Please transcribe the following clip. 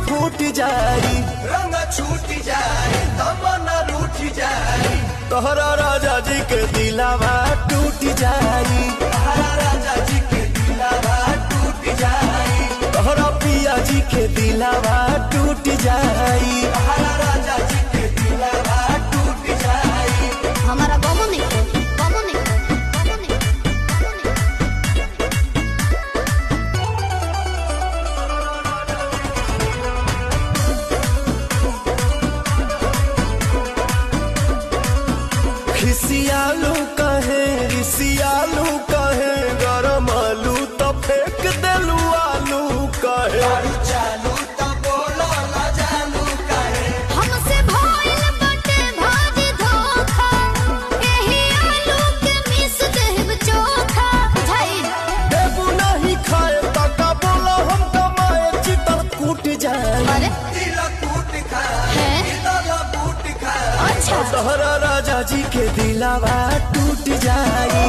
फूट जाई, रंग छूट जाए तमन्ना रूठ जाए, तोहरा राजा जी के दिलावा टूट जाई, तोहरा राजा जी के दिलावा टूट जाए, तोहरा पिया जी के दिलावा टूट जाई। तोहरा राजा जी के दिलावा टूट जाए। हमारा गमो नहीं गमो नहीं गमो नहीं। खिसियालू कहे रिसियालू कहे, गरम आलू तो फेंक देलू आलू कहे, दारू चालू तो बोलो ना जानू काहे, हमसे भइल बाटे भाजी धोखा, एही आलू के मिस देब चोखा बुझाई। देबू नहीं खाए तका बोला हम कमाए, चितर कूट जाए, अरे दिल कूट खाए, हैं? दिल बूट खाए, अच्छा तोहरा राजा जी के दिलावा टूट जाई,